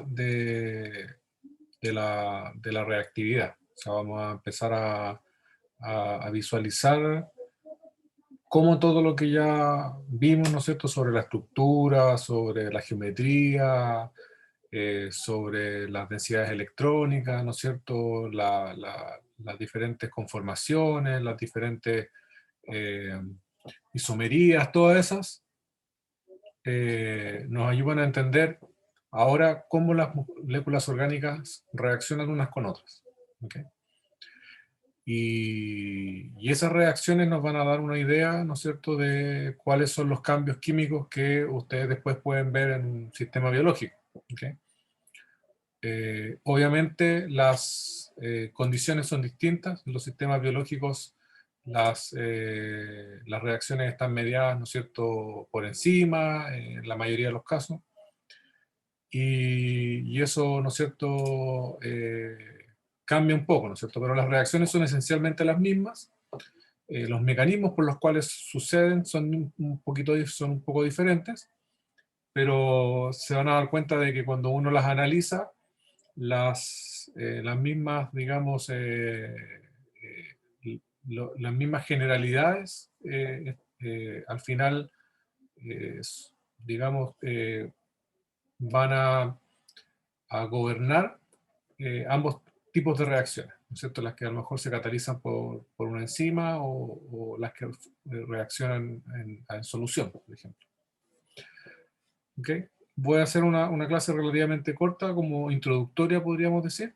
de, de la reactividad. O sea, vamos a empezar a visualizar cómo todo lo que ya vimos, ¿no es cierto?, sobre la estructura, sobre la geometría, sobre las densidades electrónicas, ¿no es cierto?, las diferentes conformaciones, las diferentes eh, isomerías, todas esas, nos ayudan a entender ahora cómo las moléculas orgánicas reaccionan unas con otras. ¿Ok? Y esas reacciones nos van a dar una idea, ¿no es cierto?, de cuáles son los cambios químicos que ustedes después pueden ver en un sistema biológico. ¿Ok? Obviamente las condiciones son distintas. En los sistemas biológicos las reacciones están mediadas, ¿no es cierto?, por encima, en la mayoría de los casos. Y eso, ¿no es cierto?, cambia un poco, ¿no es cierto? Pero las reacciones son esencialmente las mismas. Los mecanismos por los cuales suceden son son un poco diferentes, pero se van a dar cuenta de que cuando uno las analiza, las mismas, digamos, las mismas generalidades, al final, digamos, van a gobernar ambos tipos de reacciones, ¿no es cierto? Las que a lo mejor se catalizan por una enzima o las que reaccionan en solución, por ejemplo. ¿Ok? Voy a hacer una clase relativamente corta, como introductoria, podríamos decir,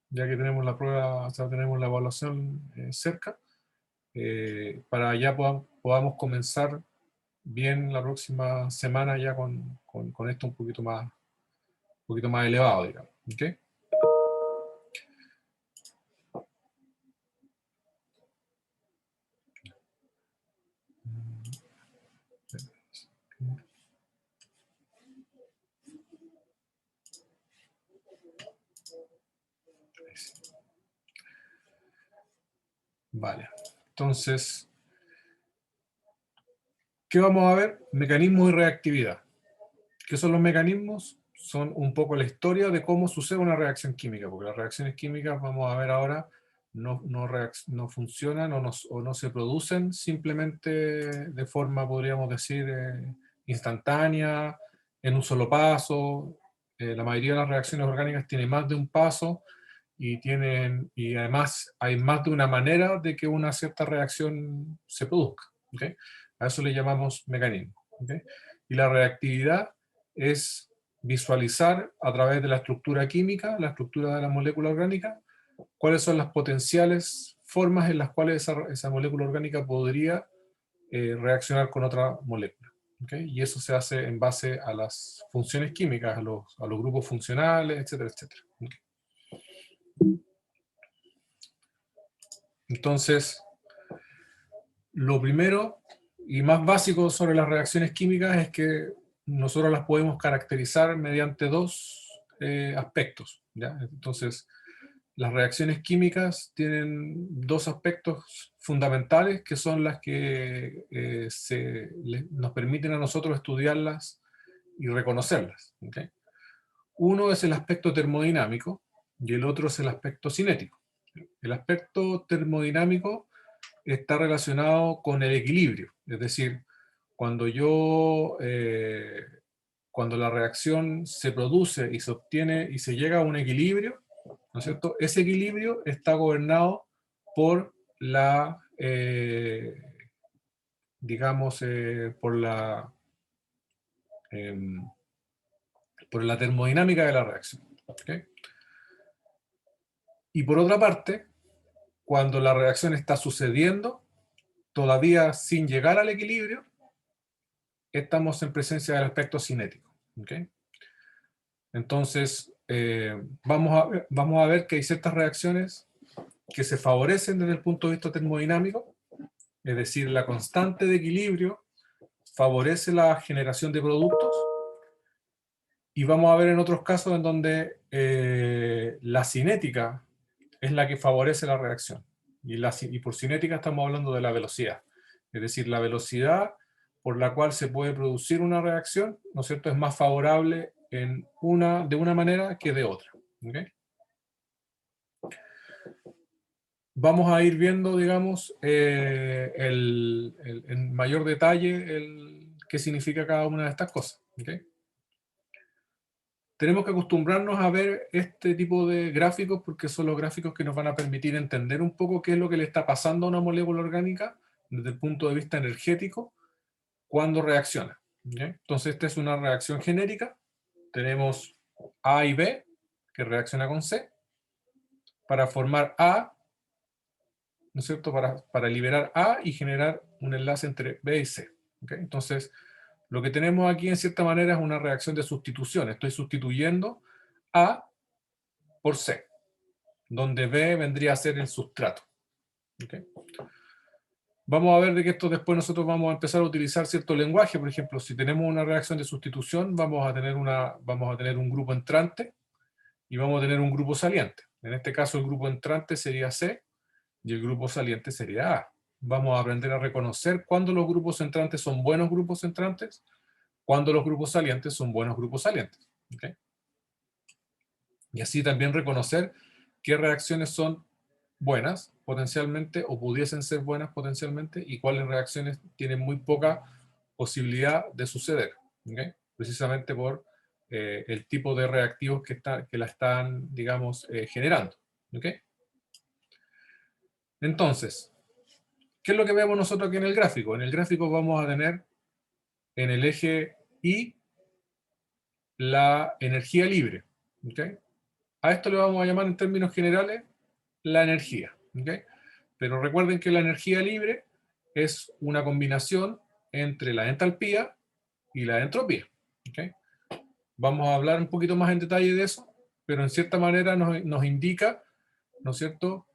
ya que tenemos la prueba, o sea, tenemos la evaluación cerca, para ya podamos comenzar bien la próxima semana ya con esto un poquito más elevado, digamos. ¿Ok? Vale, entonces, ¿qué vamos a ver? Mecanismos y reactividad. ¿Qué son los mecanismos? Son un poco la historia de cómo sucede una reacción química, porque las reacciones químicas, vamos a ver ahora, no funcionan o no se producen simplemente de forma, podríamos decir, instantánea, en un solo paso. La mayoría de las reacciones orgánicas tienen más de un paso y además hay más de una manera de que una cierta reacción se produzca. ¿Okay? A eso le llamamos mecanismo. ¿Okay? Y la reactividad es visualizar a través de la estructura química, la estructura de la molécula orgánica, cuáles son las potenciales formas en las cuales esa molécula orgánica podría reaccionar con otra molécula. ¿Okay? Y eso se hace en base a las funciones químicas, a los grupos funcionales, etcétera, etcétera. ¿Okay? Entonces, lo primero y más básico sobre las reacciones químicas es que nosotros las podemos caracterizar mediante dos aspectos. ¿Ya? Entonces, las reacciones químicas tienen dos aspectos fundamentales que son las que nos permiten a nosotros estudiarlas y reconocerlas. ¿Okay? Uno es el aspecto termodinámico y el otro es el aspecto cinético. El aspecto termodinámico está relacionado con el equilibrio, es decir, cuando cuando la reacción se produce y se obtiene y se llega a un equilibrio, ¿no es cierto? Ese equilibrio está gobernado por digamos, em, por la termodinámica de la reacción. ¿Okay? Y por otra parte, cuando la reacción está sucediendo, todavía sin llegar al equilibrio, estamos en presencia del aspecto cinético. ¿Okay? Entonces, vamos a ver que hay ciertas reacciones que se favorecen desde el punto de vista termodinámico, es decir, la constante de equilibrio favorece la generación de productos, y vamos a ver en otros casos en donde la cinética es la que favorece la reacción. Y por cinética estamos hablando de la velocidad. Es decir, la velocidad por la cual se puede producir una reacción, ¿no es cierto?, es más favorable de una manera que de otra. ¿Okay? Vamos a ir viendo, digamos, en mayor detalle qué significa cada una de estas cosas. ¿Okay? Tenemos que acostumbrarnos a ver este tipo de gráficos porque son los gráficos que nos van a permitir entender un poco qué es lo que le está pasando a una molécula orgánica desde el punto de vista energético cuando reacciona. ¿Okay? Entonces, esta es una reacción genérica. Tenemos A y B, que reacciona con C, para formar A, ¿no es cierto? Para liberar A y generar un enlace entre B y C. ¿Okay? Entonces, lo que tenemos aquí en cierta manera es una reacción de sustitución. Estoy sustituyendo A por C, donde B vendría a ser el sustrato. ¿Okay? Vamos a ver de que esto después nosotros vamos a empezar a utilizar cierto lenguaje. Por ejemplo, si tenemos una reacción de sustitución, vamos a tener un grupo entrante y vamos a tener un grupo saliente. En este caso, el grupo entrante sería C y el grupo saliente sería A. Vamos a aprender a reconocer cuándo los grupos entrantes son buenos grupos entrantes, cuándo los grupos salientes son buenos grupos salientes. ¿Okay? Y así también reconocer qué reacciones son buenas potencialmente o pudiesen ser buenas potencialmente y cuáles reacciones tienen muy poca posibilidad de suceder. ¿Okay? Precisamente por el tipo de reactivos que la están, digamos, generando. ¿Okay? Entonces, ¿qué es lo que vemos nosotros aquí en el gráfico? En el gráfico vamos a tener en el eje Y la energía libre. ¿Okay? A esto le vamos a llamar en términos generales la energía. ¿Okay? Pero recuerden que la energía libre es una combinación entre la entalpía y la entropía. ¿Okay? Vamos a hablar un poquito más en detalle de eso, pero en cierta manera nos indica, ¿no es cierto?,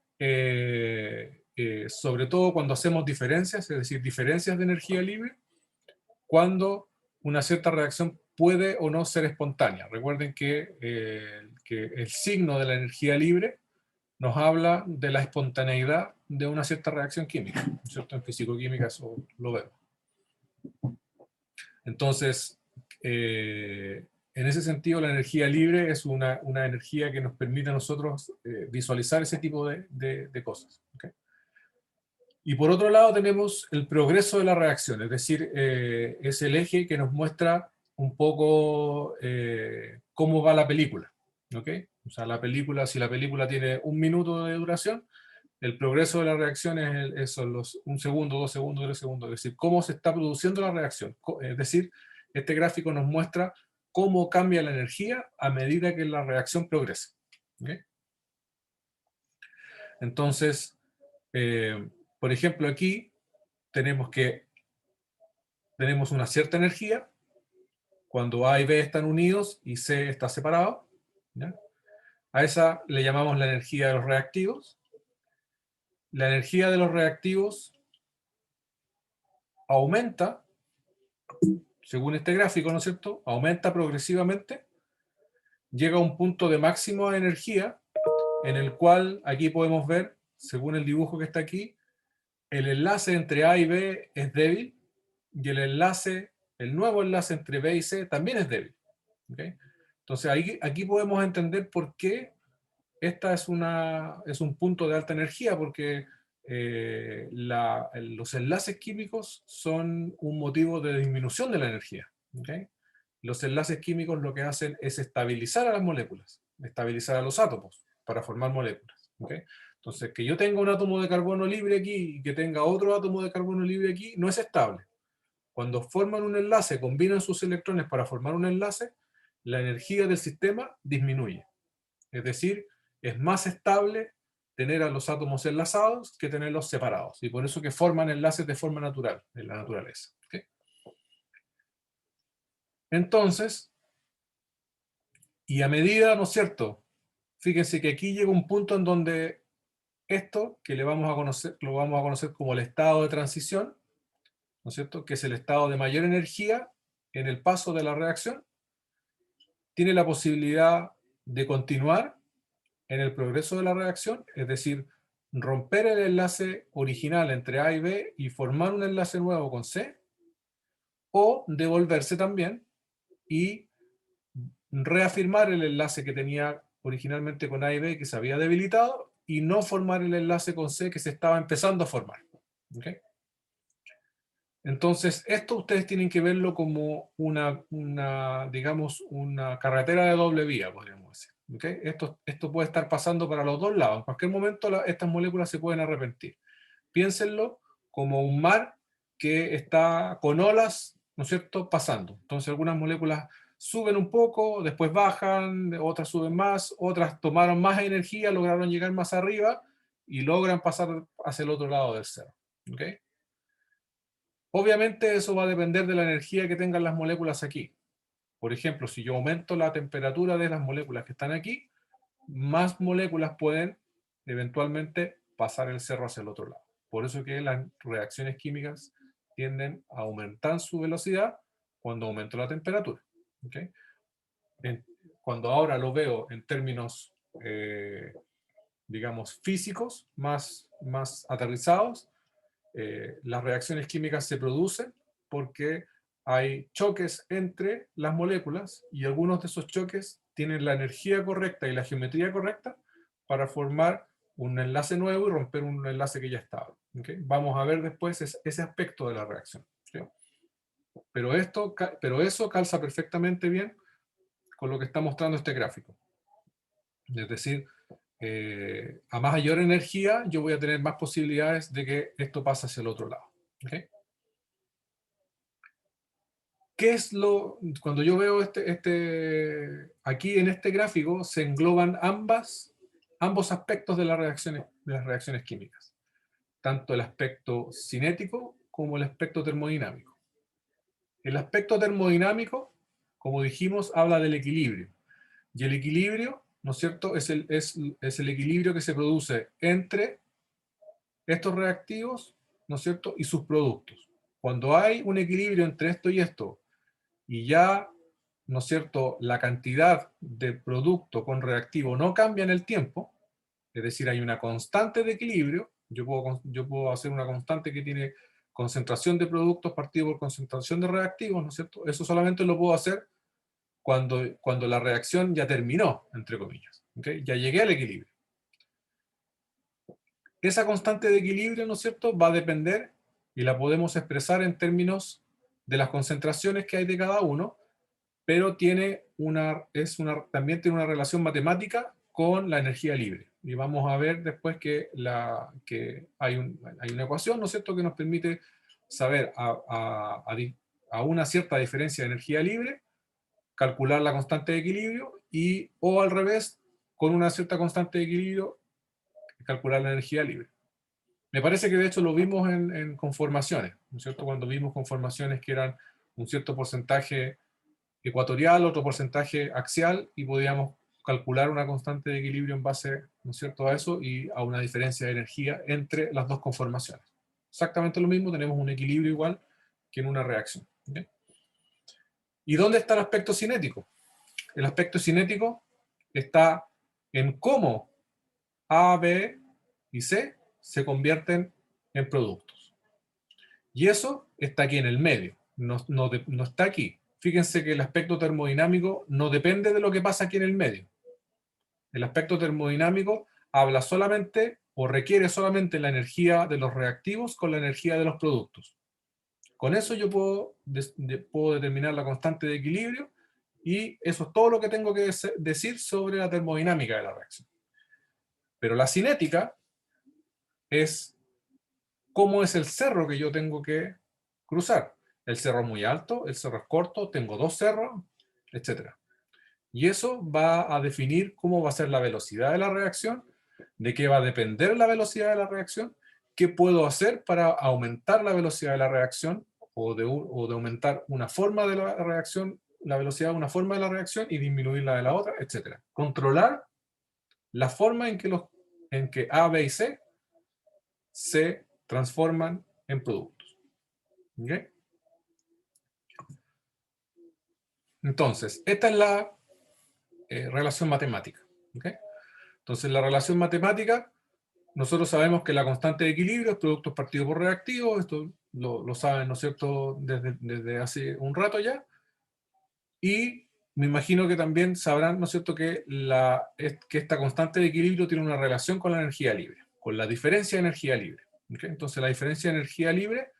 sobre todo cuando hacemos diferencias, es decir, diferencias de energía libre, cuando una cierta reacción puede o no ser espontánea. Recuerden que el signo de la energía libre nos habla de la espontaneidad de una cierta reacción química, ¿no es cierto? En fisicoquímica eso lo vemos. Entonces, en ese sentido, la energía libre es una energía que nos permite a nosotros visualizar ese tipo de cosas. ¿Okay? Y por otro lado tenemos el progreso de la reacción, es decir, es el eje que nos muestra un poco cómo va la película. ¿Okay? O sea, si la película tiene 1 minuto de duración, el progreso de la reacción son los 1 segundo, 2 segundos, 3 segundos, es decir, cómo se está produciendo la reacción. Es decir, este gráfico nos muestra cómo cambia la energía a medida que la reacción progresa. ¿Okay? Entonces, por ejemplo, aquí tenemos una cierta energía cuando A y B están unidos y C está separado. ¿Ya? A esa le llamamos la energía de los reactivos. La energía de los reactivos aumenta, según este gráfico, ¿no es cierto? Aumenta progresivamente, llega a un punto de máximo de energía, en el cual aquí podemos ver, según el dibujo que está aquí, el enlace entre A y B es débil, y el nuevo enlace entre B y C también es débil. ¿Okay? Entonces aquí podemos entender por qué esta es un punto de alta energía, porque los enlaces químicos son un motivo de disminución de la energía. ¿Okay? Los enlaces químicos lo que hacen es estabilizar a las moléculas, estabilizar a los átomos para formar moléculas. ¿Okay? Entonces, que yo tenga un átomo de carbono libre aquí y que tenga otro átomo de carbono libre aquí, no es estable. Cuando forman un enlace, combinan sus electrones para formar un enlace, la energía del sistema disminuye. Es decir, es más estable tener a los átomos enlazados que tenerlos separados. Y por eso que forman enlaces de forma natural en la naturaleza. ¿Okay? Entonces, y a medida, ¿no es cierto? Fíjense que aquí llega un punto en donde esto, que lo vamos a conocer como el estado de transición, ¿no es cierto? Que es el estado de mayor energía en el paso de la reacción, tiene la posibilidad de continuar en el progreso de la reacción, es decir, romper el enlace original entre A y B y formar un enlace nuevo con C, o devolverse también y reafirmar el enlace que tenía originalmente con A y B, que se había debilitado, y no formar el enlace con C, que se estaba empezando a formar. ¿Okay? Entonces, esto ustedes tienen que verlo como digamos, una carretera de doble vía, podríamos decir. ¿Okay? Esto puede estar pasando para los dos lados. En cualquier momento estas moléculas se pueden arrepentir. Piénsenlo como un mar que está con olas, ¿no es cierto?, pasando. Entonces algunas moléculas suben un poco, después bajan, otras suben más, otras tomaron más energía, lograron llegar más arriba y logran pasar hacia el otro lado del cerro. ¿Okay? Obviamente eso va a depender de la energía que tengan las moléculas aquí. Por ejemplo, si yo aumento la temperatura de las moléculas que están aquí, más moléculas pueden eventualmente pasar el cerro hacia el otro lado. Por eso que las reacciones químicas tienden a aumentar su velocidad cuando aumento la temperatura. ¿Okay? Cuando ahora lo veo en términos, digamos, físicos, más aterrizados, las reacciones químicas se producen porque hay choques entre las moléculas y algunos de esos choques tienen la energía correcta y la geometría correcta para formar un enlace nuevo y romper un enlace que ya estaba. ¿Okay? Vamos a ver después ese aspecto de la reacción. ¿Okay? Pero eso calza perfectamente bien con lo que está mostrando este gráfico. Es decir, a mayor energía yo voy a tener más posibilidades de que esto pase hacia el otro lado. ¿Okay? ¿Qué es cuando yo veo aquí en este gráfico se engloban ambos aspectos de las reacciones químicas, tanto el aspecto cinético como el aspecto termodinámico. El aspecto termodinámico, como dijimos, habla del equilibrio, y el equilibrio, ¿no es cierto?, es el equilibrio que se produce entre estos reactivos, ¿no es cierto?, y sus productos. Cuando hay un equilibrio entre esto y esto, y ya, ¿no es cierto?, la cantidad de producto con reactivo no cambia en el tiempo, es decir, hay una constante de equilibrio, yo puedo hacer una constante que tiene concentración de productos partido por concentración de reactivos, ¿no es cierto? Eso solamente lo puedo hacer cuando la reacción ya terminó, entre comillas, ¿okay? Ya llegué al equilibrio. Esa constante de equilibrio, ¿no es cierto?, va a depender, y la podemos expresar en términos de las concentraciones que hay de cada uno, pero también tiene una relación matemática con la energía libre. Y vamos a ver después que hay una ecuación, ¿no es cierto?, que nos permite saber a una cierta diferencia de energía libre, calcular la constante de equilibrio, o al revés, con una cierta constante de equilibrio, calcular la energía libre. Me parece que de hecho lo vimos en conformaciones, ¿no es cierto?, cuando vimos conformaciones que eran un cierto porcentaje ecuatorial, otro porcentaje axial, y podíamos calcular una constante de equilibrio en base, ¿no es cierto?, a eso y a una diferencia de energía entre las dos conformaciones. Exactamente lo mismo, tenemos un equilibrio igual que en una reacción. ¿Okay? ¿Y dónde está el aspecto cinético? El aspecto cinético está en cómo A, B y C se convierten en productos. Y eso está aquí en el medio, no está aquí. Fíjense que el aspecto termodinámico no depende de lo que pasa aquí en el medio. El aspecto termodinámico habla solamente o requiere solamente la energía de los reactivos con la energía de los productos. Con eso yo puedo determinar la constante de equilibrio, y eso es todo lo que tengo que decir sobre la termodinámica de la reacción. Pero la cinética es cómo es el cerro que yo tengo que cruzar. El cerro es muy alto, el cerro es corto, tengo dos cerros, etc. Y eso va a definir cómo va a ser la velocidad de la reacción, de qué va a depender la velocidad de la reacción, qué puedo hacer para aumentar la velocidad de la reacción, o de aumentar una forma de la reacción, la velocidad de una forma de la reacción y disminuirla de la otra, etc. Controlar la forma en que A, B y C se transforman en productos. ¿Okay? Entonces, esta es la relación matemática. ¿Okay? Entonces, la relación matemática, nosotros sabemos que la constante de equilibrio es productos partidos por reactivos, esto lo saben, ¿no es cierto?, desde hace un rato ya, y me imagino que también sabrán, ¿no es cierto?, que esta constante de equilibrio tiene una relación con la energía libre, con la diferencia de energía libre. ¿Okay? Entonces la diferencia de energía libre,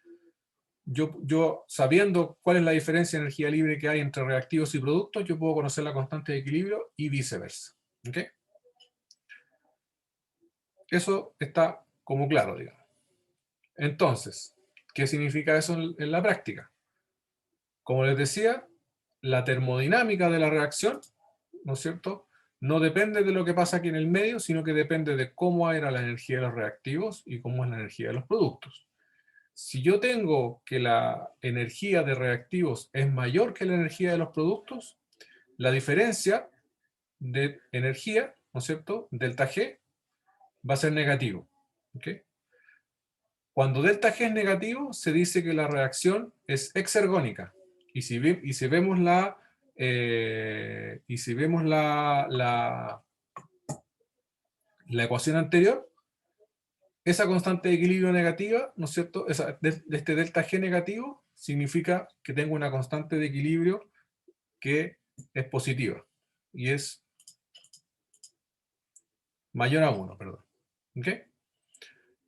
yo sabiendo cuál es la diferencia de energía libre que hay entre reactivos y productos, yo puedo conocer la constante de equilibrio y viceversa. ¿Okay? Eso está como claro, digamos. Entonces, ¿qué significa eso en la práctica? Como les decía, la termodinámica de la reacción, ¿no es cierto?, no depende de lo que pasa aquí en el medio, sino que depende de cómo era la energía de los reactivos y cómo es la energía de los productos. Si yo tengo que la energía de reactivos es mayor que la energía de los productos, la diferencia de energía, ¿no es cierto?, delta G, va a ser negativo. ¿Okay? Cuando delta G es negativo, se dice que la reacción es exergónica. Y si vemos la ecuación anterior, esa constante de equilibrio negativa, ¿no es cierto? De este delta G negativo, significa que tengo una constante de equilibrio que es positiva. Y es mayor a 1, perdón. ¿Ok?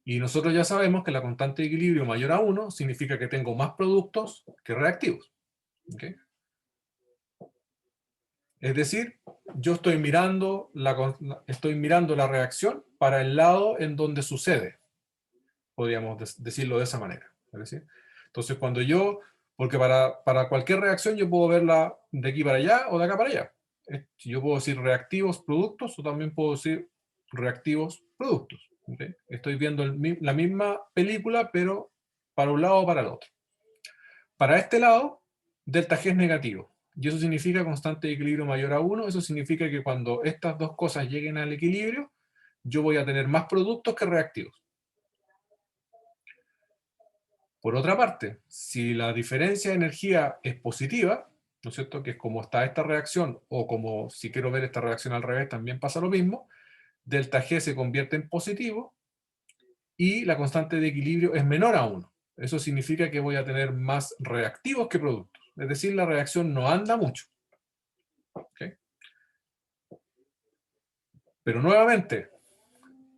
Y nosotros ya sabemos que la constante de equilibrio mayor a 1 significa que tengo más productos que reactivos. ¿Ok? Es decir, yo estoy mirando la reacción para el lado en donde sucede, podríamos decirlo de esa manera. ¿Es decir? Entonces, porque para cualquier reacción yo puedo verla de aquí para allá o de acá para allá. Yo puedo decir reactivos productos o también puedo decir reactivos productos. ¿Okay? Estoy viendo la misma película, pero para un lado o para el otro. Para este lado, delta G es negativo. Y eso significa constante de equilibrio mayor a 1. Eso significa que cuando estas dos cosas lleguen al equilibrio, yo voy a tener más productos que reactivos. Por otra parte, si la diferencia de energía es positiva, ¿no es cierto?, que es como está esta reacción, o como si quiero ver esta reacción al revés, también pasa lo mismo, delta G se convierte en positivo y la constante de equilibrio es menor a 1. Eso significa que voy a tener más reactivos que productos. Es decir, la reacción no anda mucho. ¿Okay? Pero nuevamente,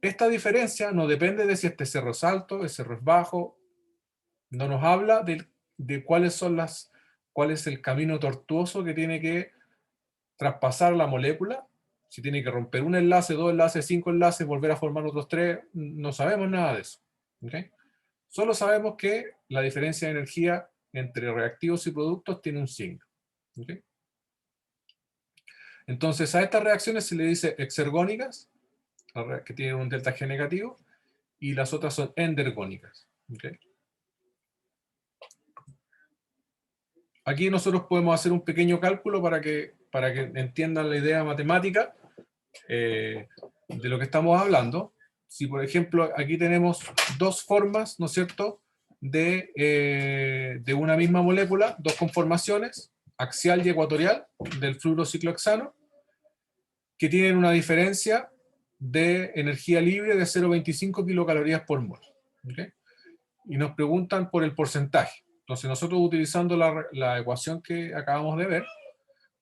esta diferencia no depende de si este cerro es alto, el cerro es bajo, no nos habla de cuál es el camino tortuoso que tiene que traspasar la molécula, si tiene que romper un enlace, dos enlaces, cinco enlaces, volver a formar otros tres, no sabemos nada de eso. ¿Okay? Solo sabemos que la diferencia de energía entre reactivos y productos tiene un signo. ¿Okay? Entonces a estas reacciones se le dice exergónicas, que tienen un delta G negativo, y las otras son endergónicas. ¿Okay? Aquí nosotros podemos hacer un pequeño cálculo para que entiendan la idea matemática de lo que estamos hablando. Si, por ejemplo, aquí tenemos dos formas, ¿no es cierto?, de una misma molécula, dos conformaciones, axial y ecuatorial, del fluorociclohexano, que tienen una diferencia de energía libre de 0,25 kilocalorías por mol. ¿Okay? Y nos preguntan por el porcentaje. Entonces nosotros, utilizando la ecuación que acabamos de ver,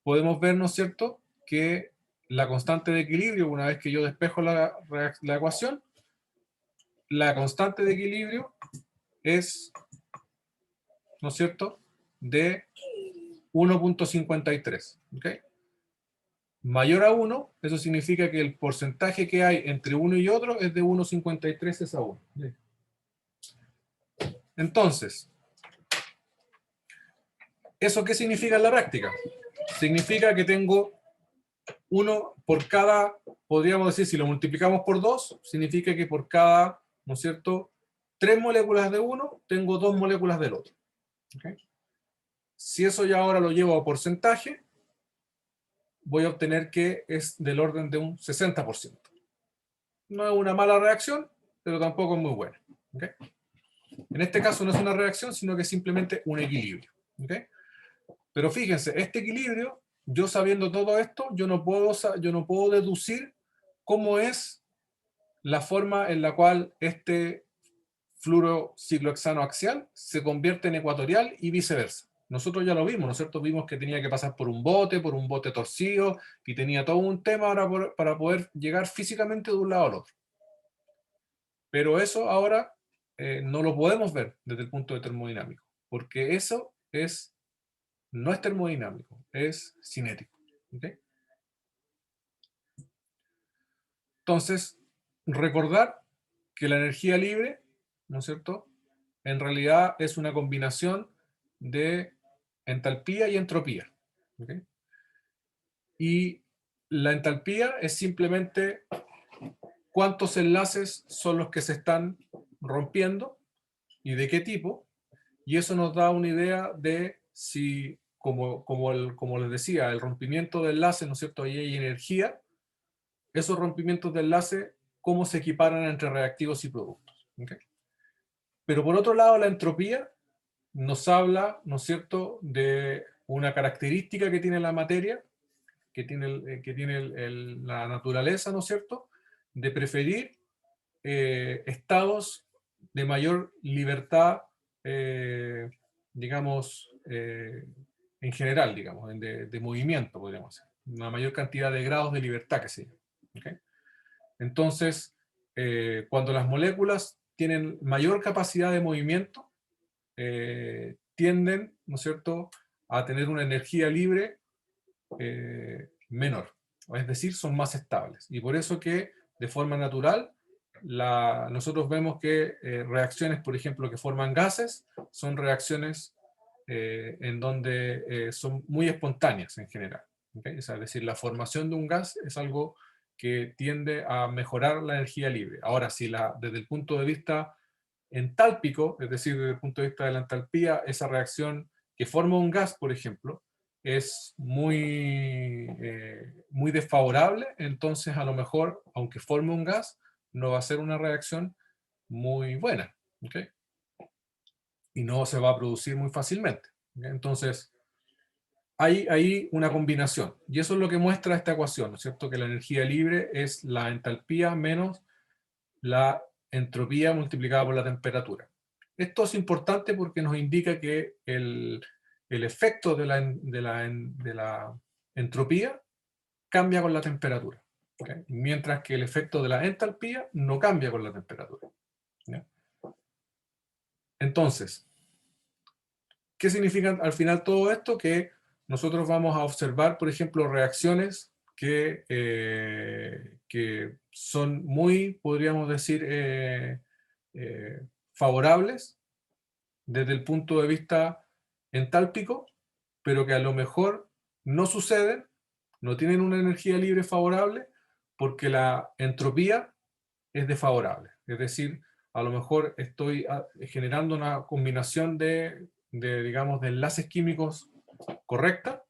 podemos ver, ¿no es cierto?, que la constante de equilibrio, una vez que yo despejo la ecuación, la constante de equilibrio es, ¿no es cierto?, de 1,53. ¿Okay? Mayor a 1, eso significa que el porcentaje que hay entre uno y otro es de 1,53 a 1. Entonces, ¿eso qué significa en la práctica? Significa que tengo uno por cada, podríamos decir, si lo multiplicamos por 2, significa que por cada, ¿no es cierto?, 3 moléculas de uno, tengo 2 moléculas del otro. ¿Okay? Si eso ya ahora lo llevo a porcentaje, voy a obtener que es del orden de un 60%. No es una mala reacción, pero tampoco es muy buena. ¿Okay? En este caso no es una reacción, sino que es simplemente un equilibrio. ¿Okay? Pero fíjense, este equilibrio, yo sabiendo todo esto, yo no puedo deducir cómo es la forma en la cual este fluorociclohexano axial se convierte en ecuatorial y viceversa. nosotros ya lo vimos, ¿no es cierto? Vimos que tenía que pasar por un bote torcido, y tenía todo un tema para poder llegar físicamente de un lado al otro. Pero eso ahora no lo podemos ver desde el punto de termodinámico, porque eso no es termodinámico, es cinético. ¿Ok? Entonces, recordar que la energía libre, ¿no es cierto?, en realidad es una combinación de entalpía y entropía. ¿Ok? Y la entalpía es simplemente cuántos enlaces son los que se están rompiendo y de qué tipo, y eso nos da una idea de si, como les decía, el rompimiento de enlaces, ¿no es cierto?, ahí hay energía, esos rompimientos de enlace, cómo se equiparan entre reactivos y productos. ¿Okay? Pero por otro lado, la entropía nos habla, ¿no es cierto?, de una característica que tiene la materia, que tiene la naturaleza, ¿no es cierto?, de preferir estados de mayor libertad, digamos, en general, digamos, de movimiento, podríamos decir. Una mayor cantidad de grados de libertad que se llama. ¿Okay? Entonces, cuando las moléculas tienen mayor capacidad de movimiento, tienden, ¿no es cierto?, a tener una energía libre menor. Es decir, son más estables. Y por eso que, de forma natural, nosotros vemos que reacciones, por ejemplo, que forman gases, son reacciones en donde son muy espontáneas en general. ¿Okay? Es decir, la formación de un gas es algo que tiende a mejorar la energía libre. Ahora, si desde el punto de vista entálpico, es decir, desde el punto de vista de la entalpía, esa reacción que forma un gas, por ejemplo, es muy desfavorable, entonces a lo mejor, aunque forme un gas, no va a ser una reacción muy buena. ¿Okay? Y no se va a producir muy fácilmente. ¿Okay? Entonces, hay ahí una combinación. Y eso es lo que muestra esta ecuación, ¿no es cierto? Que la energía libre es la entalpía menos la entropía multiplicada por la temperatura. Esto es importante porque nos indica que el efecto de la entropía cambia con la temperatura. ¿Okay? Mientras que el efecto de la entalpía no cambia con la temperatura. ¿Ya? Entonces, ¿qué significa al final todo esto? Que nosotros vamos a observar, por ejemplo, reacciones que son muy, podríamos decir, favorables desde el punto de vista entálpico, pero que a lo mejor no suceden, no tienen una energía libre favorable, porque la entropía es desfavorable. Es decir, a lo mejor estoy generando una combinación digamos, de enlaces químicos correcta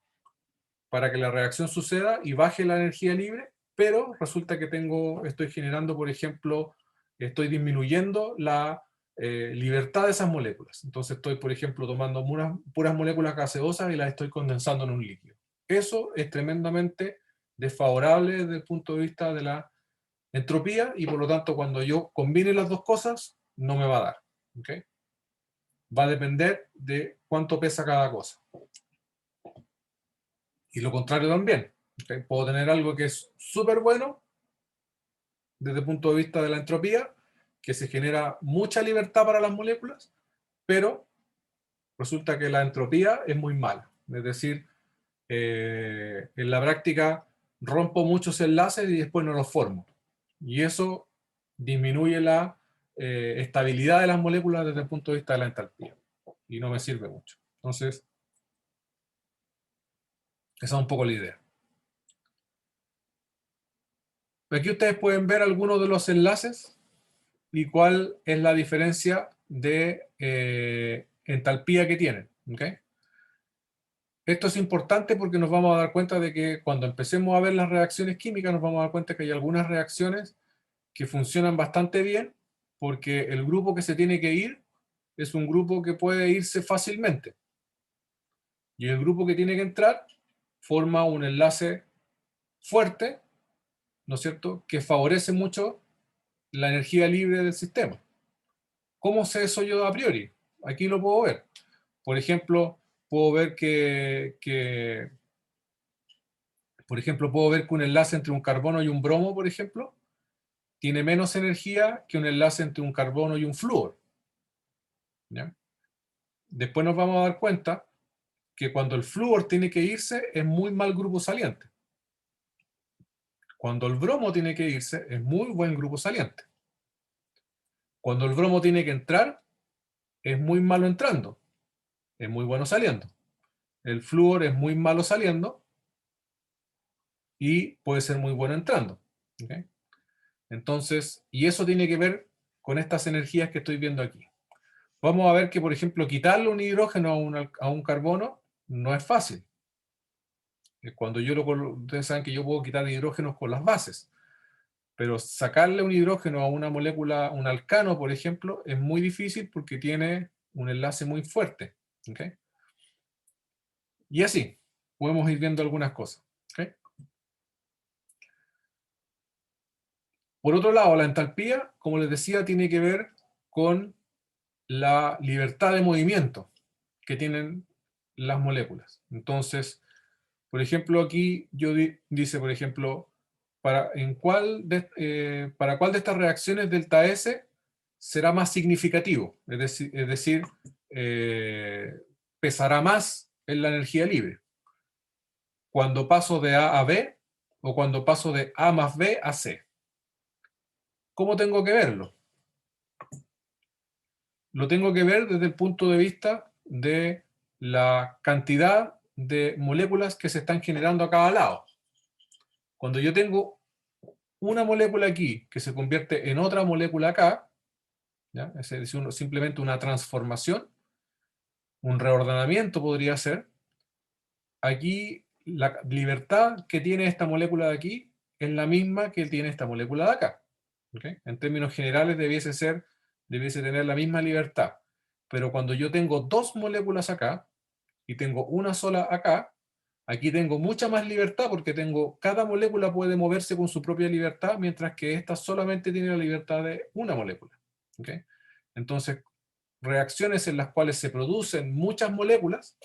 para que la reacción suceda y baje la energía libre, pero resulta que estoy generando, por ejemplo, estoy disminuyendo la libertad de esas moléculas. Entonces estoy, por ejemplo, tomando puras moléculas gaseosas y las estoy condensando en un líquido. Eso es tremendamente desfavorable desde el punto de vista de la entropía, y por lo tanto cuando yo combine las dos cosas no me va a dar. ¿Okay? Va a depender de cuánto pesa cada cosa. Y lo contrario también. ¿Okay? Puedo tener algo que es súper bueno desde el punto de vista de la entropía, que se genera mucha libertad para las moléculas, pero resulta que la entropía es muy mala. Es decir, en la práctica rompo muchos enlaces y después no los formo. Y eso disminuye la estabilidad de las moléculas desde el punto de vista de la entalpía. Y no me sirve mucho. Entonces, esa es un poco la idea. Aquí ustedes pueden ver algunos de los enlaces y cuál es la diferencia de entalpía que tienen. ¿Okay? Esto es importante porque nos vamos a dar cuenta de que cuando empecemos a ver las reacciones químicas, nos vamos a dar cuenta que hay algunas reacciones que funcionan bastante bien, porque el grupo que se tiene que ir es un grupo que puede irse fácilmente. Y el grupo que tiene que entrar forma un enlace fuerte, ¿no es cierto?, que favorece mucho la energía libre del sistema. ¿Cómo sé eso yo a priori? Aquí lo puedo ver. Por ejemplo, puedo ver por ejemplo, puedo ver que un enlace entre un carbono y un bromo, por ejemplo, tiene menos energía que un enlace entre un carbono y un flúor, ¿ya? Después nos vamos a dar cuenta que cuando el flúor tiene que irse, es muy mal grupo saliente. Cuando el bromo tiene que irse, es muy buen grupo saliente. Cuando el bromo tiene que entrar, es muy malo entrando, es muy bueno saliendo. El flúor es muy malo saliendo y puede ser muy bueno entrando. ¿Okay? Entonces, y eso tiene que ver con estas energías que estoy viendo aquí. Vamos a ver que, por ejemplo, quitarle un hidrógeno a un carbono no es fácil. Cuando ustedes saben que yo puedo quitar hidrógenos con las bases, pero sacarle un hidrógeno a una molécula, un alcano, por ejemplo, es muy difícil porque tiene un enlace muy fuerte. ¿Okay? Y así, podemos ir viendo algunas cosas. ¿Okay? Por otro lado, la entalpía, como les decía, tiene que ver con la libertad de movimiento que tienen las moléculas. Entonces, por ejemplo, aquí dice, por ejemplo, ¿para cuál de estas reacciones delta S será más significativo? Es decir, pesará más en la energía libre. ¿Cuando paso de A a B o cuando paso de A más B a C? ¿Cómo tengo que verlo? Lo tengo que ver desde el punto de vista de la cantidad de moléculas que se están generando a cada lado. Cuando yo tengo una molécula aquí que se convierte en otra molécula acá, ¿ya? Es decir, simplemente una transformación, un reordenamiento podría ser, aquí la libertad que tiene esta molécula de aquí es la misma que tiene esta molécula de acá. ¿Okay? En términos generales debiese tener la misma libertad. Pero cuando yo tengo dos moléculas acá y tengo una sola acá, aquí tengo mucha más libertad porque cada molécula puede moverse con su propia libertad, mientras que esta solamente tiene la libertad de una molécula. ¿Okay? Entonces, reacciones en las cuales se producen muchas moléculas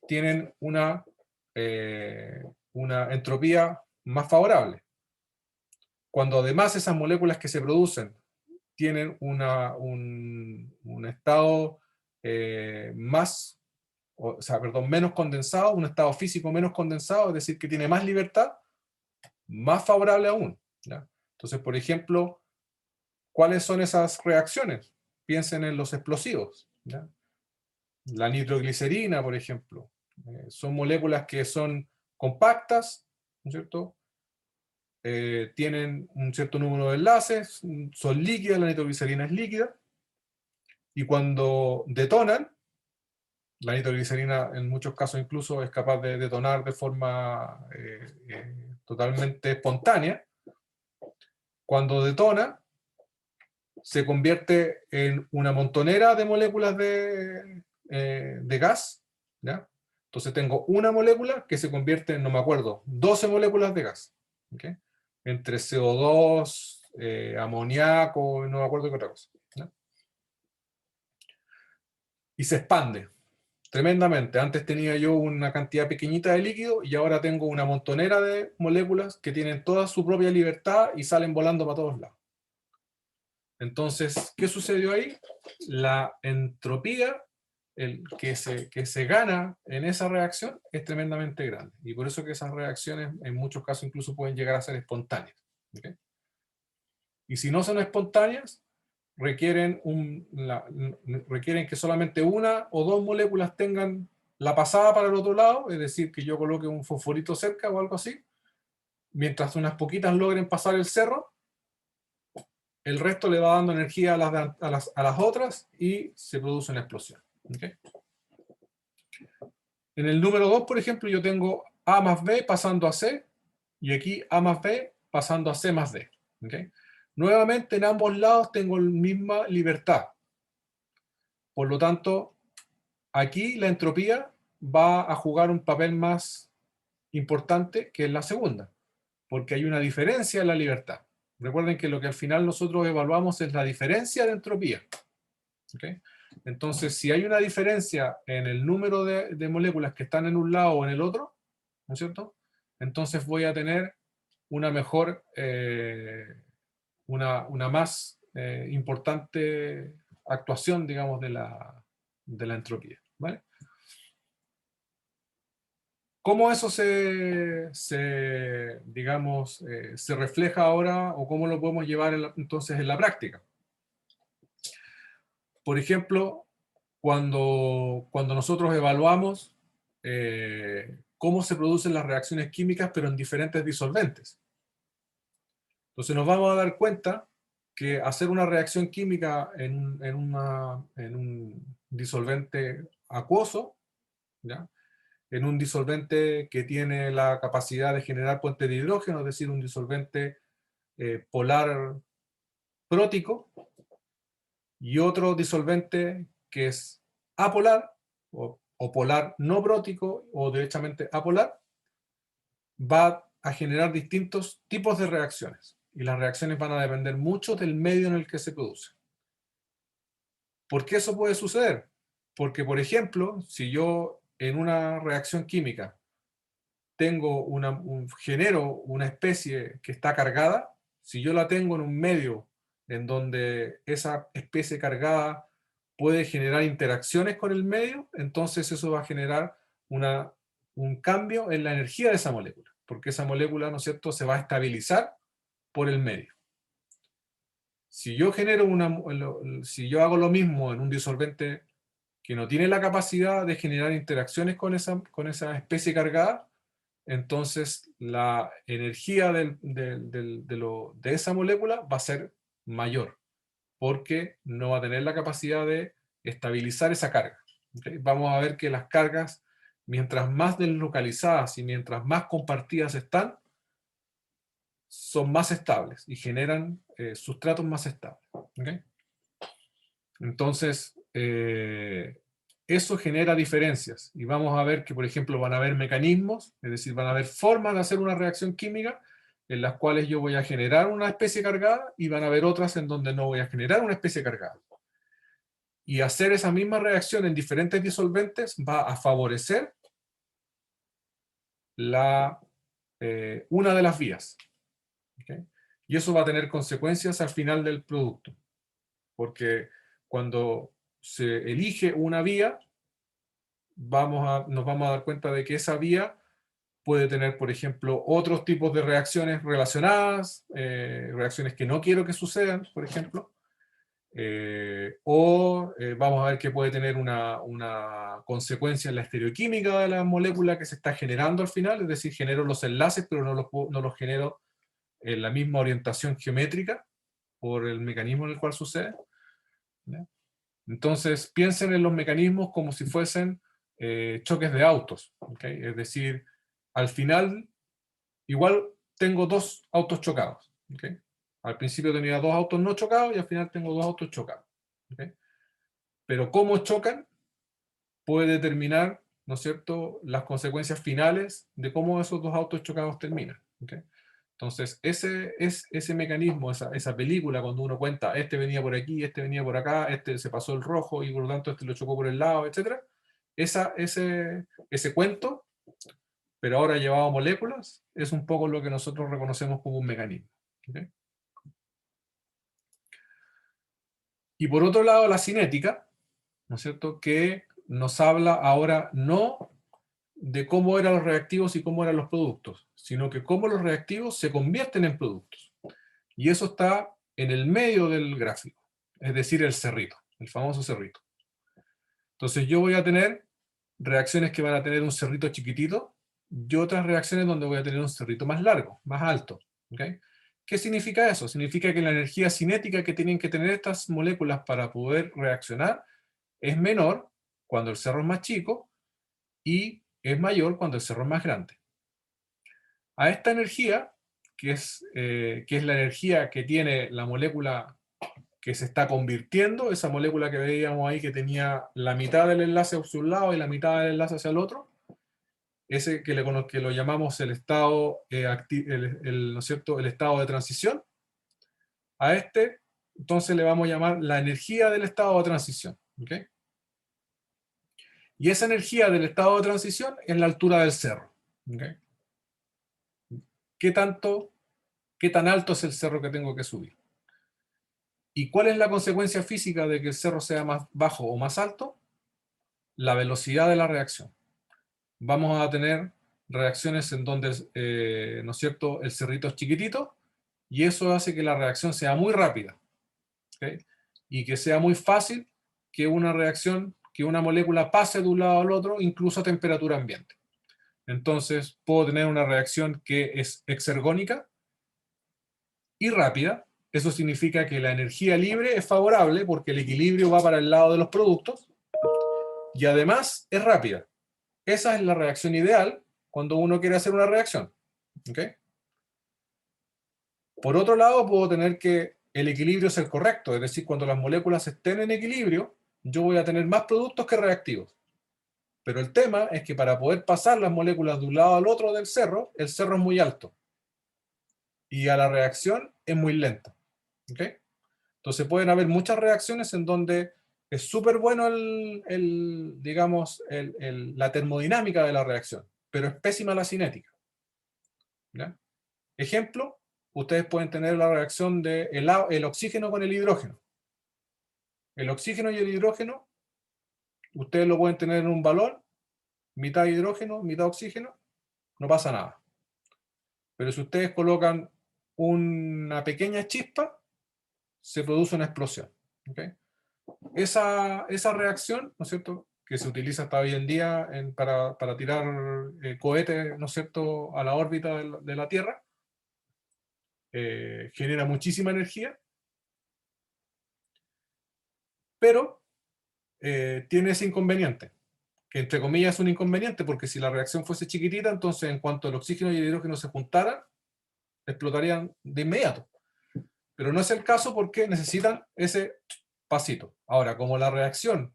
tienen una entropía más favorable. Cuando además esas moléculas que se producen tienen un estado menos condensado, un estado físico menos condensado, es decir, que tiene más libertad, más favorable aún. ¿Ya? Entonces, por ejemplo, ¿cuáles son esas reacciones? Piensen en los explosivos. ¿Ya? La nitroglicerina, por ejemplo. Son moléculas que son compactas, ¿no es cierto? Tienen un cierto número de enlaces, son líquidas, la nitroglicerina es líquida, y cuando detonan, la nitroglicerina en muchos casos incluso es capaz de detonar de forma totalmente espontánea. Cuando detona, se convierte en una montonera de moléculas de gas, ¿ya? Entonces tengo una molécula que se convierte en, no me acuerdo, 12 moléculas de gas. ¿Okay? Entre CO2, amoníaco, no me acuerdo qué otra cosa. ¿Ya? Y se expande tremendamente. Antes tenía yo una cantidad pequeñita de líquido y ahora tengo una montonera de moléculas que tienen toda su propia libertad y salen volando para todos lados. Entonces, ¿qué sucedió ahí? La entropía que se gana en esa reacción es tremendamente grande. Y por eso que esas reacciones en muchos casos incluso pueden llegar a ser espontáneas. ¿Okay? Y si no son espontáneas, requieren que solamente una o dos moléculas tengan la pasada para el otro lado, es decir, que yo coloque un fosforito cerca o algo así, mientras unas poquitas logren pasar el cerro, el resto le va dando energía a las otras y se produce una explosión. ¿Okay? En el número 2, por ejemplo, yo tengo A más B pasando a C, y aquí A más B pasando a C más D. ¿Okay? Nuevamente, en ambos lados tengo la misma libertad. Por lo tanto, aquí la entropía va a jugar un papel más importante que en la segunda, porque hay una diferencia en la libertad. Recuerden que lo que al final nosotros evaluamos es la diferencia de entropía. ¿Okay? Entonces, si hay una diferencia en el número de moléculas que están en un lado o en el otro, ¿no es cierto? Entonces voy a tener una mejor, una más importante actuación, digamos, de la entropía, ¿vale? ¿Cómo eso digamos, se refleja ahora o cómo lo podemos llevar entonces en la práctica? Por ejemplo, cuando nosotros evaluamos cómo se producen las reacciones químicas, pero en diferentes disolventes. Entonces nos vamos a dar cuenta que hacer una reacción química en un disolvente acuoso, ¿ya? En un disolvente que tiene la capacidad de generar puentes de hidrógeno, es decir, un disolvente polar prótico, y otro disolvente que es apolar, o polar no prótico, o derechamente apolar, va a generar distintos tipos de reacciones. Y las reacciones van a depender mucho del medio en el que se produce. ¿Por qué eso puede suceder? Porque, por ejemplo, si yo en una reacción química genero una especie que está cargada, si yo la tengo en un medio en donde esa especie cargada puede generar interacciones con el medio, entonces eso va a generar un cambio en la energía de esa molécula, porque esa molécula, ¿no es cierto?, se va a estabilizar por el medio. Si yo si yo hago lo mismo en un disolvente que no tiene la capacidad de generar interacciones con esa especie cargada, entonces la energía de esa molécula va a ser mayor, porque no va a tener la capacidad de estabilizar esa carga. ¿Okay? Vamos a ver que las cargas, mientras más deslocalizadas y mientras más compartidas están, son más estables y generan sustratos más estables. ¿Okay? Entonces, eso genera diferencias. Y vamos a ver que, por ejemplo, van a haber mecanismos, es decir, van a haber formas de hacer una reacción química en las cuales yo voy a generar una especie cargada y van a haber otras en donde no voy a generar una especie cargada. Y hacer esa misma reacción en diferentes disolventes va a favorecer una de las vías. ¿Okay? Y eso va a tener consecuencias al final del producto. Porque cuando se elige una vía, nos vamos a dar cuenta de que esa vía puede tener, por ejemplo, otros tipos de reacciones relacionadas, reacciones que no quiero que sucedan, por ejemplo, vamos a ver que puede tener una consecuencia en la estereoquímica de la molécula que se está generando al final, es decir, genero los enlaces, pero no los genero en la misma orientación geométrica por el mecanismo en el cual sucede. ¿Ya? Entonces, piensen en los mecanismos como si fuesen choques de autos. ¿Okay? Es decir, al final, igual tengo dos autos chocados. ¿Okay? Al principio tenía dos autos no chocados y al final tengo dos autos chocados. ¿Okay? Pero cómo chocan puede determinar, ¿no es cierto?, las consecuencias finales de cómo esos dos autos chocados terminan. ¿Okay? Entonces, ese mecanismo, esa película, cuando uno cuenta, este venía por aquí, este venía por acá, este se pasó el rojo y por lo tanto este lo chocó por el lado, etc. Ese cuento, pero ahora llevado a moléculas, es un poco lo que nosotros reconocemos como un mecanismo. ¿Okay? Y por otro lado, la cinética, ¿no es cierto?, que nos habla ahora no de cómo eran los reactivos y cómo eran los productos, sino que cómo los reactivos se convierten en productos. Y eso está en el medio del gráfico, es decir, el cerrito, el famoso cerrito. Entonces yo voy a tener reacciones que van a tener un cerrito chiquitito y otras reacciones donde voy a tener un cerrito más largo, más alto. ¿Okay? ¿Qué significa eso? Significa que la energía cinética que tienen que tener estas moléculas para poder reaccionar es menor cuando el cerro es más chico y es mayor cuando el cerro es más grande. A esta energía, que es la energía que tiene la molécula que se está convirtiendo, esa molécula que veíamos ahí que tenía la mitad del enlace hacia un lado y la mitad del enlace hacia el otro, ese que lo llamamos el estado, ¿no es cierto?, el estado de transición, a este entonces le vamos a llamar la energía del estado de transición. ¿Ok? Y esa energía del estado de transición es la altura del cerro. ¿Ok? ¿Qué tan alto es el cerro que tengo que subir? ¿Y cuál es la consecuencia física de que el cerro sea más bajo o más alto? La velocidad de la reacción. Vamos a tener reacciones en donde, ¿no es cierto?, el cerrito es chiquitito, y eso hace que la reacción sea muy rápida, ¿ok? Y que sea muy fácil que una reacción, que una molécula pase de un lado al otro, incluso a temperatura ambiente. Entonces, puedo tener una reacción que es exergónica y rápida. Eso significa que la energía libre es favorable porque el equilibrio va para el lado de los productos, y además es rápida. Esa es la reacción ideal cuando uno quiere hacer una reacción. ¿Ok? Por otro lado, puedo tener que el equilibrio sea el correcto, es decir, cuando las moléculas estén en equilibrio, yo voy a tener más productos que reactivos. Pero el tema es que para poder pasar las moléculas de un lado al otro del cerro, el cerro es muy alto y a la reacción es muy lenta. ¿Ok? Entonces pueden haber muchas reacciones en donde es súper bueno digamos, la termodinámica de la reacción, pero es pésima la cinética. ¿Ya? Ejemplo, ustedes pueden tener la reacción de el oxígeno con el hidrógeno. El oxígeno y el hidrógeno, ustedes lo pueden tener en un balón, mitad hidrógeno, mitad oxígeno, no pasa nada. Pero si ustedes colocan una pequeña chispa, se produce una explosión. ¿Okay? Esa reacción, ¿no es cierto?, que se utiliza hasta hoy en día para tirar cohetes, ¿no es cierto?, a la órbita de la Tierra, genera muchísima energía, pero tiene ese inconveniente, que entre comillas es un inconveniente, porque si la reacción fuese chiquitita, entonces en cuanto el oxígeno y el hidrógeno se juntaran, explotarían de inmediato. Pero no es el caso porque necesitan ese pasito. Ahora, como la reacción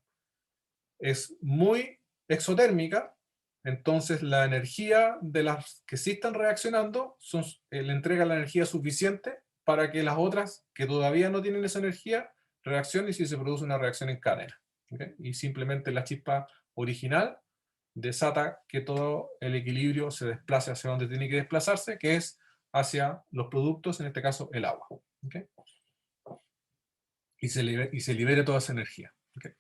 es muy exotérmica, entonces la energía de las que sí están reaccionando le entrega la energía suficiente para que las otras que todavía no tienen esa energía reaccionen, y si se produce una reacción en cadena. ¿Okay? Y simplemente la chispa original desata que todo el equilibrio se desplace hacia donde tiene que desplazarse, que es hacia los productos, en este caso el agua. ¿Okay? Y se libere toda esa energía. ¿Okay?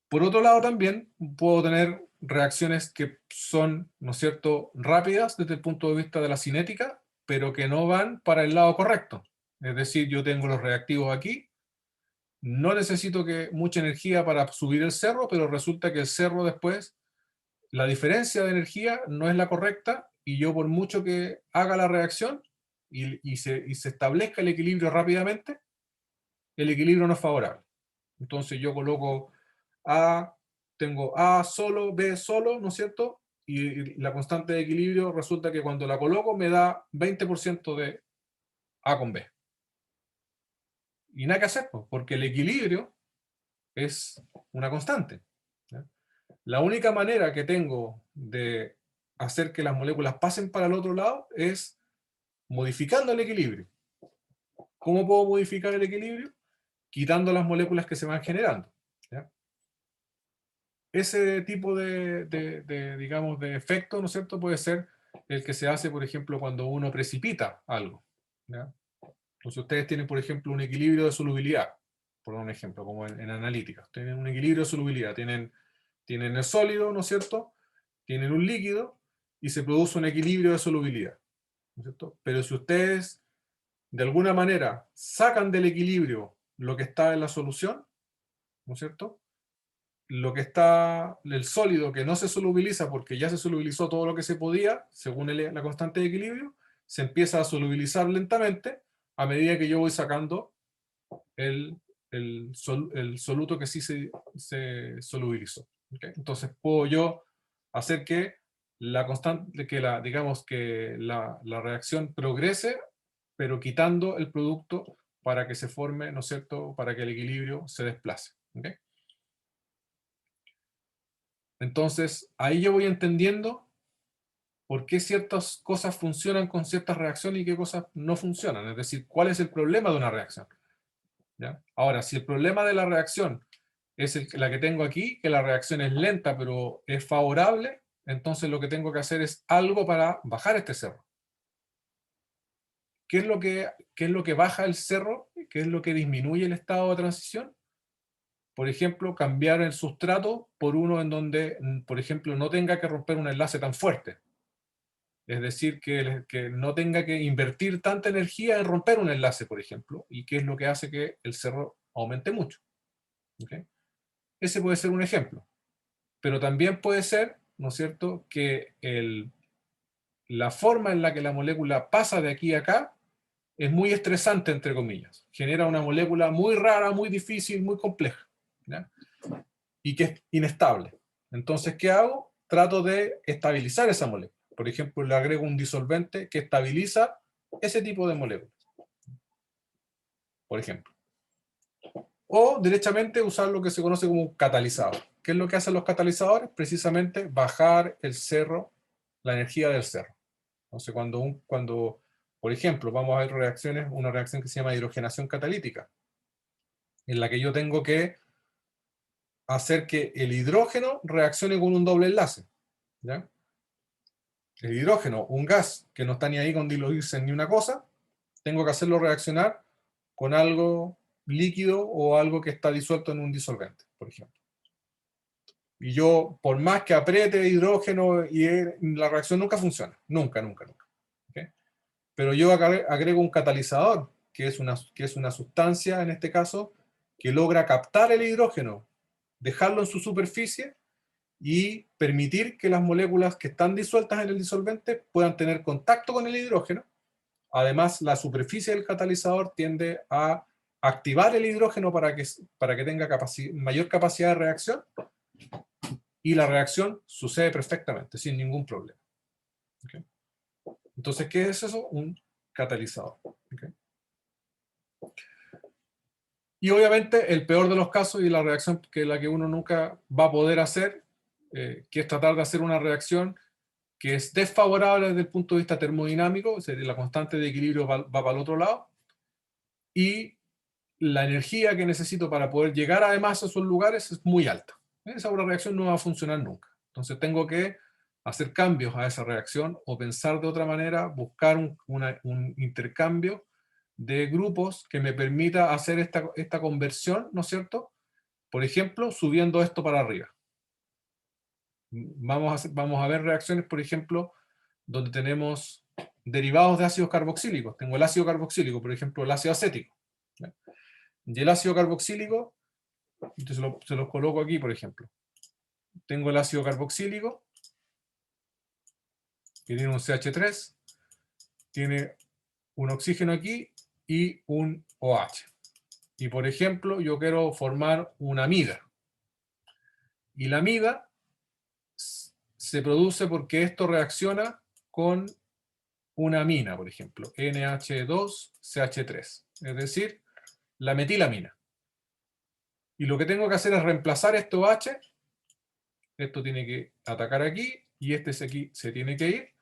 Por otro lado, también puedo tener reacciones que son, ¿no es cierto?, rápidas desde el punto de vista de la cinética, pero que no van para el lado correcto. Es decir, yo tengo los reactivos aquí, no necesito mucha energía para subir el cerro, pero resulta que el cerro después, la diferencia de energía no es la correcta, y yo por mucho que haga la reacción y se establezca el equilibrio rápidamente, el equilibrio no es favorable. Entonces yo coloco A, tengo A solo, B solo, ¿no es cierto? Y la constante de equilibrio resulta que cuando la coloco me da 20% de A con B. Y nada que hacer, porque el equilibrio es una constante. ¿Ya? La única manera que tengo de hacer que las moléculas pasen para el otro lado es modificando el equilibrio. ¿Cómo puedo modificar el equilibrio? Quitando las moléculas que se van generando. ¿Ya? Ese tipo digamos, de efecto, ¿no es cierto?, puede ser el que se hace, por ejemplo, cuando uno precipita algo. ¿Ya? Entonces ustedes tienen, por ejemplo, un equilibrio de solubilidad, por un ejemplo, como en analítica. Tienen un equilibrio de solubilidad, tienen el sólido, ¿no es cierto?, tienen un líquido, y se produce un equilibrio de solubilidad, ¿no es cierto? Pero si ustedes, de alguna manera, sacan del equilibrio lo que está en la solución, ¿no es cierto?, lo que está, el sólido que no se solubiliza porque ya se solubilizó todo lo que se podía, según la constante de equilibrio, se empieza a solubilizar lentamente a medida que yo voy sacando el soluto que sí se solubilizó. ¿Okay? Entonces puedo yo hacer que digamos que la reacción progrese, pero quitando el producto para que se forme, ¿no es cierto?, para que el equilibrio se desplace. ¿Okay? Entonces, ahí yo voy entendiendo por qué ciertas cosas funcionan con ciertas reacciones y qué cosas no funcionan. Es decir, cuál es el problema de una reacción. ¿Ya? Ahora, si el problema de la reacción es la que tengo aquí, que la reacción es lenta, pero es favorable, entonces lo que tengo que hacer es algo para bajar este cerro. ¿Qué es lo que baja el cerro? ¿Qué es lo que disminuye el estado de transición? Por ejemplo, cambiar el sustrato por uno en donde, por ejemplo, no tenga que romper un enlace tan fuerte. Es decir, que no tenga que invertir tanta energía en romper un enlace, por ejemplo, y que es lo que hace que el cerro aumente mucho. ¿Okay? Ese puede ser un ejemplo. Pero también puede ser, ¿no es cierto?, que la forma en la que la molécula pasa de aquí a acá es muy estresante, entre comillas. Genera una molécula muy rara, muy difícil, muy compleja, ¿ya? Y que es inestable. Entonces, ¿qué hago? Trato de estabilizar esa molécula. Por ejemplo, le agrego un disolvente que estabiliza ese tipo de moléculas, por ejemplo. O directamente usar lo que se conoce como un catalizador. ¿Qué es lo que hacen los catalizadores? Precisamente bajar el cerro, la energía del cerro. Entonces, cuando por ejemplo, vamos a ver reacciones, una reacción que se llama hidrogenación catalítica, en la que yo tengo que hacer que el hidrógeno reaccione con un doble enlace, ¿ya? El hidrógeno, un gas que no está ni ahí con diluirse en ni una cosa, tengo que hacerlo reaccionar con algo líquido o algo que está disuelto en un disolvente, por ejemplo. Y yo, por más que apriete hidrógeno, la reacción nunca funciona. Nunca, nunca, nunca. ¿Okay? Pero yo agrego un catalizador, que es una sustancia, en este caso, que logra captar el hidrógeno, dejarlo en su superficie y permitir que las moléculas que están disueltas en el disolvente puedan tener contacto con el hidrógeno. Además, la superficie del catalizador tiende a activar el hidrógeno para que tenga mayor capacidad de reacción, y la reacción sucede perfectamente, sin ningún problema. ¿Okay? Entonces, ¿qué es eso? Un catalizador. ¿Okay? Y obviamente el peor de los casos y la reacción que la que uno nunca va a poder hacer, que es tratar de hacer una reacción que es desfavorable desde el punto de vista termodinámico, o sea, la constante de equilibrio va para el otro lado, y la energía que necesito para poder llegar además a esos lugares es muy alta. Esa reacción no va a funcionar nunca. Entonces tengo que hacer cambios a esa reacción o pensar de otra manera, buscar un intercambio de grupos que me permita hacer esta conversión, ¿no es cierto? Por ejemplo, subiendo esto para arriba. Vamos a ver reacciones, por ejemplo, donde tenemos derivados de ácidos carboxílicos. Tengo el ácido carboxílico, por ejemplo, el ácido acético. ¿Ya? Y el ácido carboxílico, se los coloco aquí, por ejemplo. Tengo el ácido carboxílico, que tiene un CH3, tiene un oxígeno aquí y un OH. Y por ejemplo, yo quiero formar una amida. Y la amida se produce porque esto reacciona con una amina, por ejemplo, NH2CH3, es decir, la metilamina. Y lo que tengo que hacer es reemplazar este OH, esto tiene que atacar aquí, y este aquí se tiene que ir,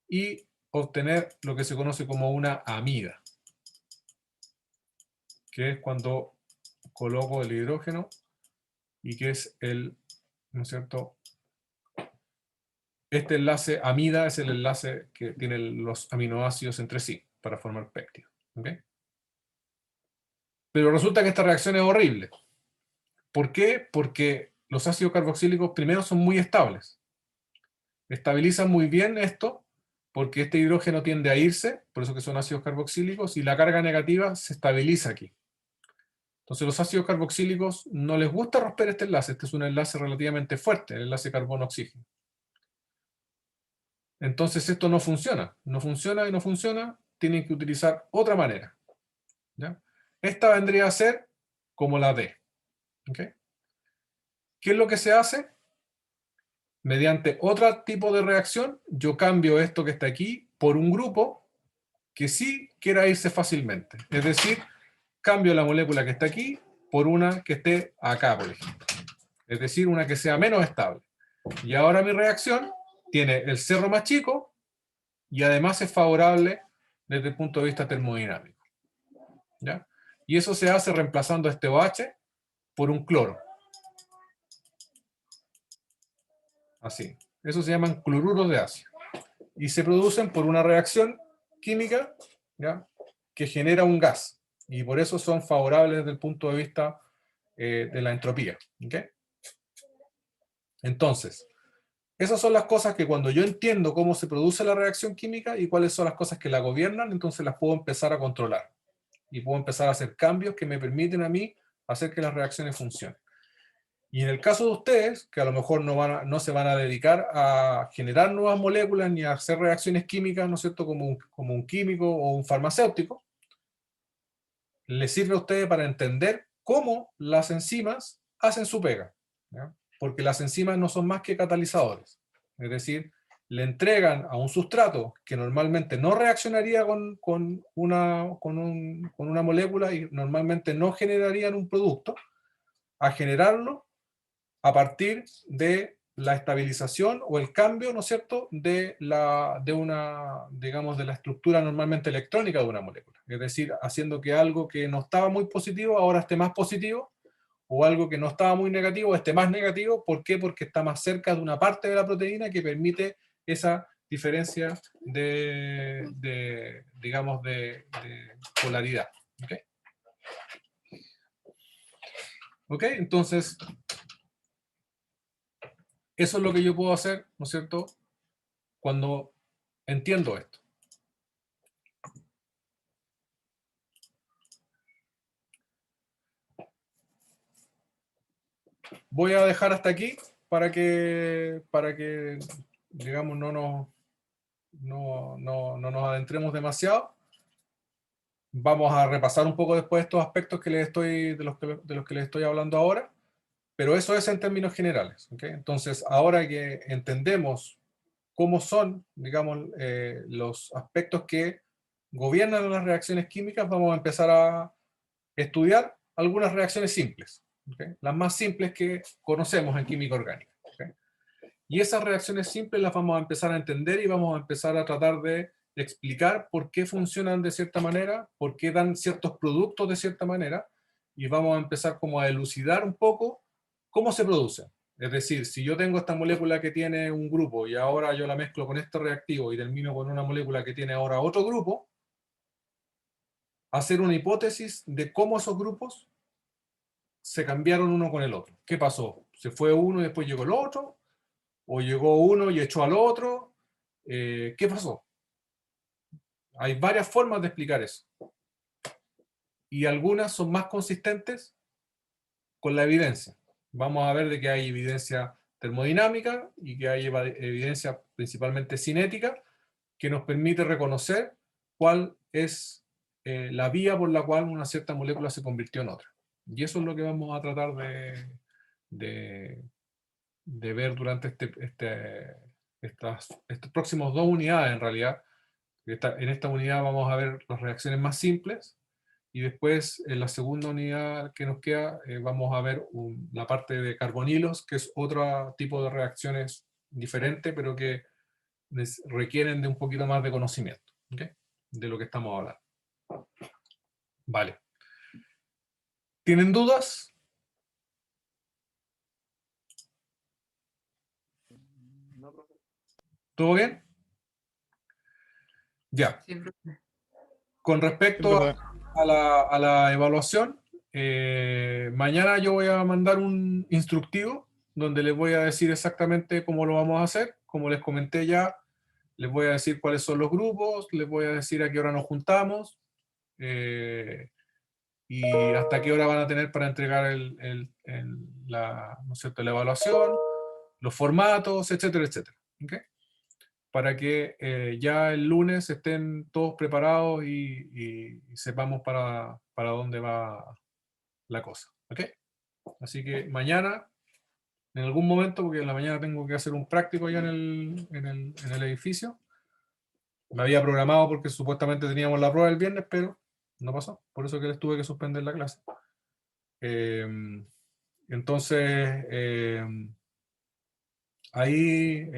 y obtener lo que se conoce como una amida, que es cuando coloco el hidrógeno y que es ¿no es cierto? Este enlace amida es el enlace que tienen los aminoácidos entre sí para formar péptido. ¿Okay? Pero resulta que esta reacción es horrible. ¿Por qué? Porque los ácidos carboxílicos primero son muy estables. Estabilizan muy bien esto porque este hidrógeno tiende a irse, por eso que son ácidos carboxílicos, y la carga negativa se estabiliza aquí. Entonces los ácidos carboxílicos no les gusta romper este enlace. Este es un enlace relativamente fuerte, el enlace carbono-oxígeno. Entonces esto no funciona. No funciona y no funciona. Tienen que utilizar otra manera. ¿Ya? Esta vendría a ser como la D. ¿Okay? ¿Qué es lo que se hace? Mediante otro tipo de reacción, yo cambio esto que está aquí por un grupo que sí quiera irse fácilmente. Es decir, cambio la molécula que está aquí por una que esté acá, por ejemplo. Es decir, una que sea menos estable. Y ahora mi reacción tiene el cerro más chico y además es favorable desde el punto de vista termodinámico. ¿Ya? Y eso se hace reemplazando este OH por un cloro. Así. Eso se llaman cloruros de ácido. Y se producen por una reacción química, ¿ya?, que genera un gas. Y por eso son favorables desde el punto de vista de la entropía. ¿Okay? Entonces, esas son las cosas que cuando yo entiendo cómo se produce la reacción química y cuáles son las cosas que la gobiernan, entonces las puedo empezar a controlar. Y puedo empezar a hacer cambios que me permiten a mí hacer que las reacciones funcionen. Y en el caso de ustedes, que a lo mejor no se van a dedicar a generar nuevas moléculas ni a hacer reacciones químicas, ¿no es cierto?, como un químico o un farmacéutico, les sirve a ustedes para entender cómo las enzimas hacen su pega, ¿ya? Porque las enzimas no son más que catalizadores. Es decir, le entregan a un sustrato que normalmente no reaccionaría con una molécula y normalmente no generarían un producto, a generarlo a partir de la estabilización o el cambio, ¿no es cierto?, digamos, de la estructura normalmente electrónica de una molécula. Es decir, haciendo que algo que no estaba muy positivo ahora esté más positivo, o algo que no estaba muy negativo esté más negativo. ¿Por qué? Porque está más cerca de una parte de la proteína que permite esa diferencia digamos, de polaridad. ¿Ok? ¿Ok? Entonces, eso es lo que yo puedo hacer, ¿no es cierto?, cuando entiendo esto. Voy a dejar hasta aquí para que digamos, no nos adentremos demasiado. Vamos a repasar un poco después estos aspectos de los que les estoy hablando ahora, pero eso es en términos generales. ¿Okay? Entonces, ahora que entendemos cómo son, digamos, los aspectos que gobiernan las reacciones químicas, vamos a empezar a estudiar algunas reacciones simples, ¿okay? Las más simples que conocemos en química orgánica. ¿Okay? Y esas reacciones simples las vamos a empezar a entender y vamos a empezar a tratar de explicar por qué funcionan de cierta manera, por qué dan ciertos productos de cierta manera, y vamos a empezar como a elucidar un poco cómo se producen. Es decir, si yo tengo esta molécula que tiene un grupo y ahora yo la mezclo con este reactivo y termino con una molécula que tiene ahora otro grupo, hacer una hipótesis de cómo esos grupos se cambiaron uno con el otro. ¿Qué pasó? ¿Se fue uno y después llegó el otro? ¿O llegó uno y echó al otro? ¿Qué pasó? Hay varias formas de explicar eso. Y algunas son más consistentes con la evidencia. Vamos a ver de que hay evidencia termodinámica y que hay evidencia principalmente cinética que nos permite reconocer cuál es la vía por la cual una cierta molécula se convirtió en otra. Y eso es lo que vamos a tratar de ver durante estas próximas 2 unidades, en realidad. En esta unidad vamos a ver las reacciones más simples, y después en la segunda unidad que nos queda vamos a ver la parte de carbonilos, que es otro tipo de reacciones diferente, pero que requieren de un poquito más de conocimiento, ¿okay?, de lo que estamos hablando. Vale. ¿Tienen dudas? ¿Todo bien? Ya. Con respecto a la evaluación, mañana yo voy a mandar un instructivo donde les voy a decir exactamente cómo lo vamos a hacer. Como les comenté ya, les voy a decir cuáles son los grupos, les voy a decir a qué hora nos juntamos, y hasta qué hora van a tener para entregar ¿no es cierto?, la evaluación, los formatos, etcétera, etcétera. ¿Okay? Para que ya el lunes estén todos preparados y sepamos para dónde va la cosa. ¿Ok? Así que mañana, en algún momento, porque en la mañana tengo que hacer un práctico allá en el edificio. Me había programado porque supuestamente teníamos la prueba el viernes, pero no pasó. Por eso que les tuve que suspender la clase. Entonces, ahí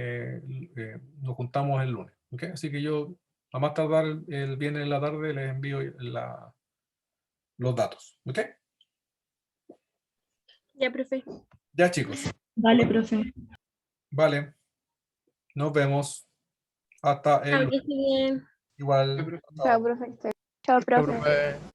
nos juntamos el lunes. ¿Okay? Así que yo, a más tardar el viernes en la tarde, les envío los datos. ¿Ok? Ya, profe. Ya, chicos. Vale, profe. Vale. Nos vemos. Hasta el Chao, que lunes. esté bien. Igual. Chao, profe. Chao, Chao, profe. profe.